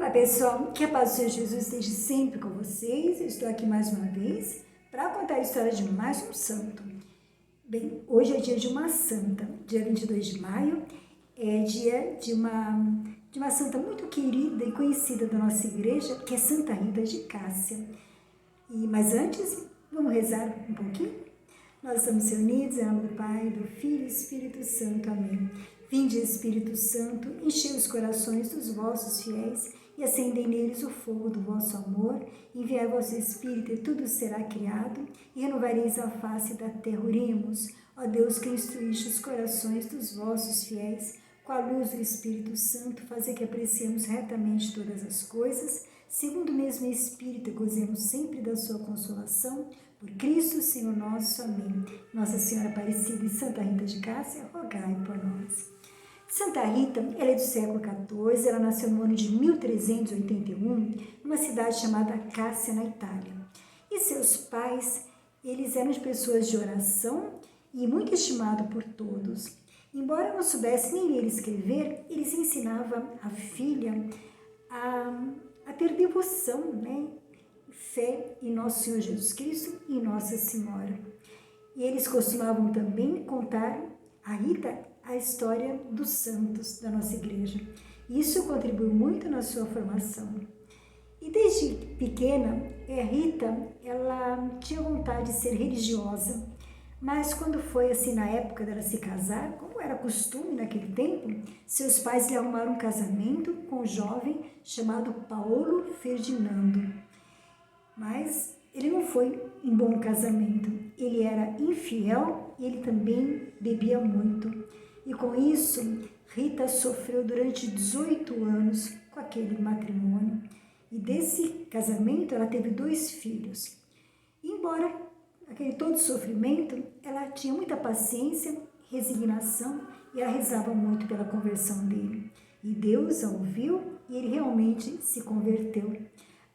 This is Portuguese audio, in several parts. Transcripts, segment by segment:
Olá pessoal, que a paz do Senhor Jesus esteja sempre com vocês. Eu estou aqui mais uma vez para contar a história de mais um santo. Bem, hoje é dia de uma santa, dia 22 de maio, é dia de uma santa muito querida e conhecida da nossa igreja, que é Santa Rita de Cássia. Mas antes, vamos rezar um pouquinho? Nós estamos reunidos em nome do Pai, do Filho e do Espírito Santo. Amém. Vinde, Espírito Santo, enchei os corações dos vossos fiéis e acendei neles o fogo do vosso amor. Enviai vosso Espírito e tudo será criado e renovareis a face da terra. Oremos, ó Deus, que instruíste os corações dos vossos fiéis, com a luz do Espírito Santo, fazer que apreciemos retamente todas as coisas, segundo o mesmo Espírito, e gozemos sempre da sua consolação. Por Cristo, Senhor nosso. Amém. Nossa Senhora Aparecida e Santa Rita de Cássia, rogai por nós. Santa Rita, ela é do século XIV, ela nasceu no ano de 1381, numa cidade chamada Cássia, na Itália. E seus pais, eles eram de pessoas de oração e muito estimados por todos. Embora não soubesse nem ler e escrever, eles ensinavam a filha a ter devoção, fé em nosso Senhor Jesus Cristo e Nossa Senhora. E eles costumavam também contar a Rita a história dos santos da nossa igreja. Isso contribuiu muito na sua formação. E desde pequena, a Rita, ela tinha vontade de ser religiosa, mas quando foi assim na época dela se casar, como era costume naquele tempo, seus pais lhe arrumaram um casamento com um jovem chamado Paulo Ferdinando. Mas ele não foi um bom casamento, ele era infiel e ele também bebia muito. E com isso, Rita sofreu durante 18 anos com aquele matrimônio. E desse casamento, ela teve 2 filhos. E embora aquele todo sofrimento, ela tinha muita paciência, resignação e ela rezava muito pela conversão dele. E Deus a ouviu e ele realmente se converteu,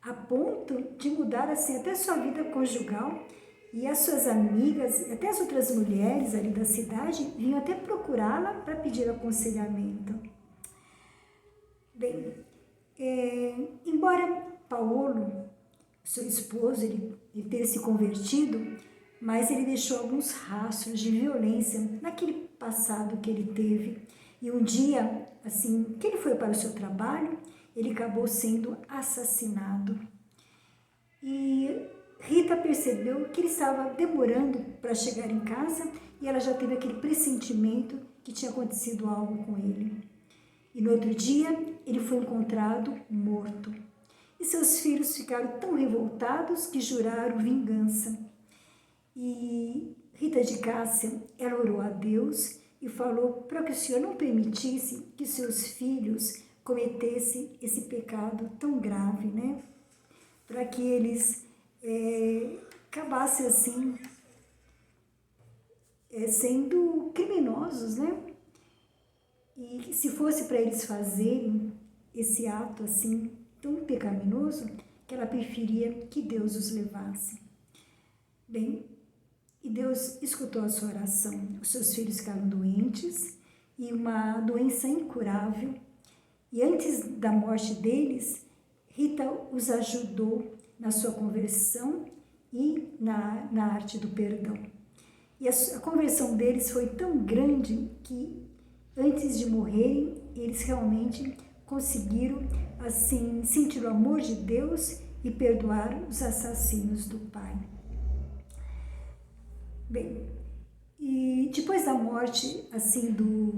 a ponto de mudar assim até sua vida conjugal. E as suas amigas, até as outras mulheres ali da cidade, vinham até procurá-la para pedir aconselhamento. Bem, embora Paulo, seu esposo, ele ter se convertido, mas ele deixou alguns rastros de violência naquele passado que ele teve. E um dia, assim, que ele foi para o seu trabalho, ele acabou sendo assassinado. E Rita percebeu que ele estava demorando para chegar em casa e ela já teve aquele pressentimento que tinha acontecido algo com ele. E no outro dia, ele foi encontrado morto. E seus filhos ficaram tão revoltados que juraram vingança. E Rita de Cássia, ela orou a Deus e falou para que o Senhor não permitisse que seus filhos cometessem esse pecado tão grave, para que eles acabassem assim, sendo criminosos, E se fosse para eles fazerem esse ato assim, tão pecaminoso, que ela preferia que Deus os levasse. Bem, e Deus escutou a sua oração. Os seus filhos ficaram doentes e uma doença incurável. E antes da morte deles, Rita os ajudou na sua conversão e na arte do perdão. E a conversão deles foi tão grande que, antes de morrerem, eles realmente conseguiram assim sentir o amor de Deus e perdoar os assassinos do pai. Bem, e depois da morte assim do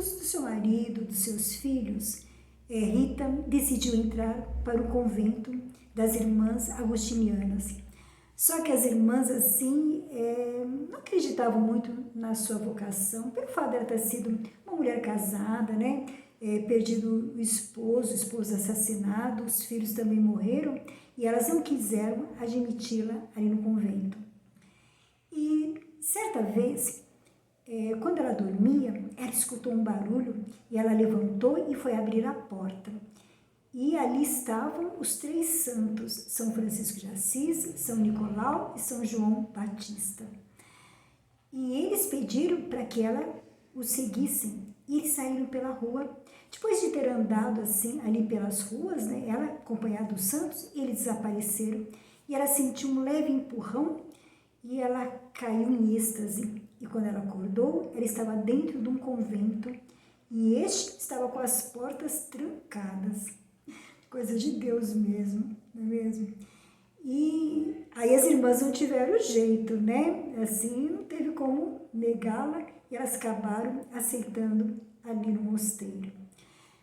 seu marido, dos seus filhos, Rita decidiu entrar para o convento das irmãs agostinianas. Só que as irmãs, assim, não acreditavam muito na sua vocação, pelo fato de ela ter sido uma mulher casada, perdido o esposo assassinado, os filhos também morreram, e elas não quiseram admiti-la ali no convento. E certa vez, quando ela dormia, ela escutou um barulho e ela levantou e foi abrir a porta. E ali estavam os 3 santos, São Francisco de Assis, São Nicolau e São João Batista. E eles pediram para que ela os seguissem e eles saíram pela rua. Depois de ter andado assim ali pelas ruas, né, ela acompanhada dos santos, eles desapareceram e ela sentiu um leve empurrão e ela caiu em êxtase. E quando ela acordou, ela estava dentro de um convento e este estava com as portas trancadas. Coisa de Deus mesmo, não é mesmo? E aí as irmãs não tiveram jeito, né? Assim, não teve como negá-la e elas acabaram aceitando ali no mosteiro.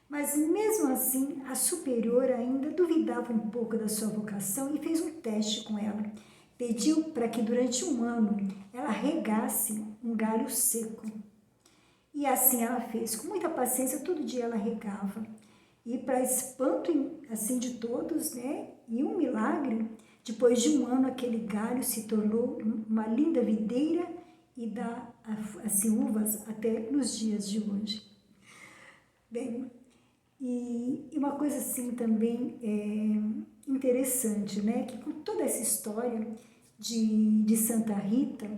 Mas mesmo assim, a superiora ainda duvidava um pouco da sua vocação e fez um teste com ela. Pediu para que durante um ano ela regasse um galho seco. E assim ela fez, com muita paciência, todo dia ela regava. E para espanto assim de todos, né? E um milagre, depois de um ano aquele galho se tornou uma linda videira e dá assim uvas até nos dias de hoje. Bem, e uma coisa assim também interessante, né? Que com toda essa história de Santa Rita,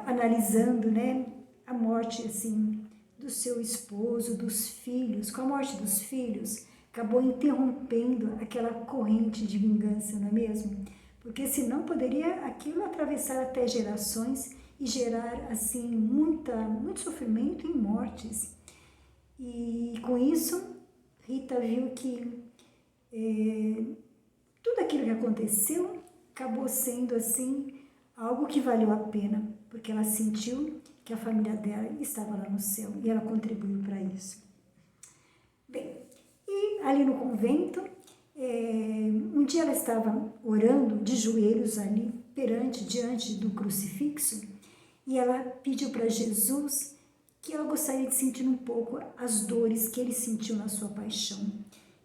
analisando, né, a morte assim do seu esposo, dos filhos, com a morte dos filhos, acabou interrompendo aquela corrente de vingança, não é mesmo? Porque senão poderia aquilo atravessar até gerações e gerar assim muito sofrimento e mortes. E com isso, Rita viu que tudo aquilo que aconteceu acabou sendo assim algo que valeu a pena, porque ela sentiu que a família dela estava lá no céu e ela contribuiu para isso. Bem, e ali no convento, um dia ela estava orando de joelhos ali diante do crucifixo e ela pediu para Jesus que ela gostaria de sentir um pouco as dores que ele sentiu na sua paixão.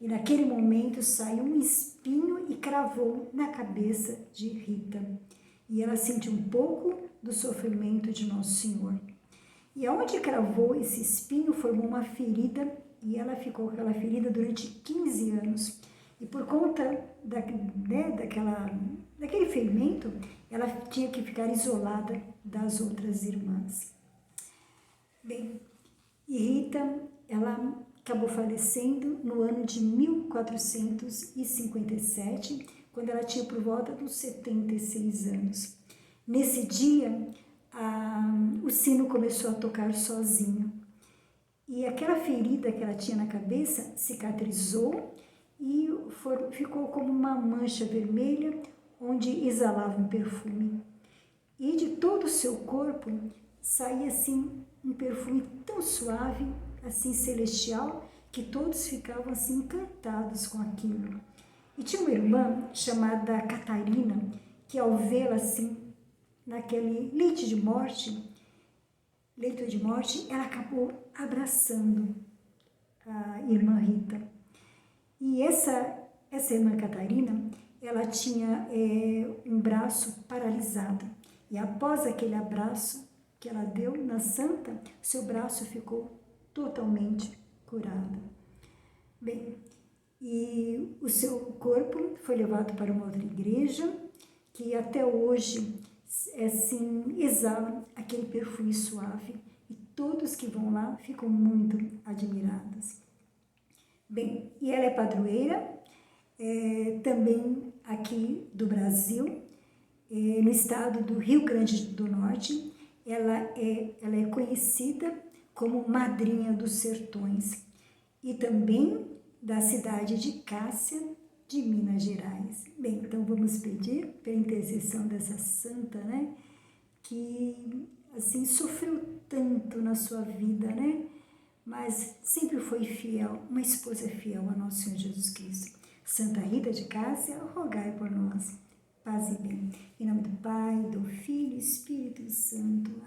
E naquele momento saiu um espinho e cravou na cabeça de Rita. E ela sentiu um pouco do sofrimento de Nosso Senhor. E aonde cravou esse espinho formou uma ferida e ela ficou com aquela ferida durante 15 anos. E por conta daquele ferimento, ela tinha que ficar isolada das outras irmãs. Bem, e Rita, ela acabou falecendo no ano de 1457, quando ela tinha por volta dos 76 anos. Nesse dia, o sino começou a tocar sozinho. E aquela ferida que ela tinha na cabeça cicatrizou e ficou como uma mancha vermelha onde exalava um perfume. E de todo o seu corpo saía assim um perfume tão suave, assim celestial, que todos ficavam assim encantados com aquilo. E tinha uma irmã chamada Catarina, que ao vê-la assim, naquele leito de morte, ela acabou abraçando a irmã Rita. E essa irmã Catarina, ela tinha um braço paralisado. E após aquele abraço que ela deu na santa, seu braço ficou totalmente curado. Bem, e o seu corpo foi levado para uma outra igreja, que até hoje assim, exala aquele perfume suave, e todos que vão lá ficam muito admirados. Bem, e ela é padroeira, também aqui do Brasil, no estado do Rio Grande do Norte. Ela é conhecida como Madrinha dos Sertões e também da cidade de Cássia, de Minas Gerais. Bem, então vamos pedir pela intercessão dessa santa, né, que assim sofreu tanto na sua vida, né, mas sempre foi fiel, uma esposa fiel a nosso Senhor Jesus Cristo. Santa Rita de Cássia, rogai por nós. Paz e bem. Em nome do Pai, do Filho e Espírito Santo.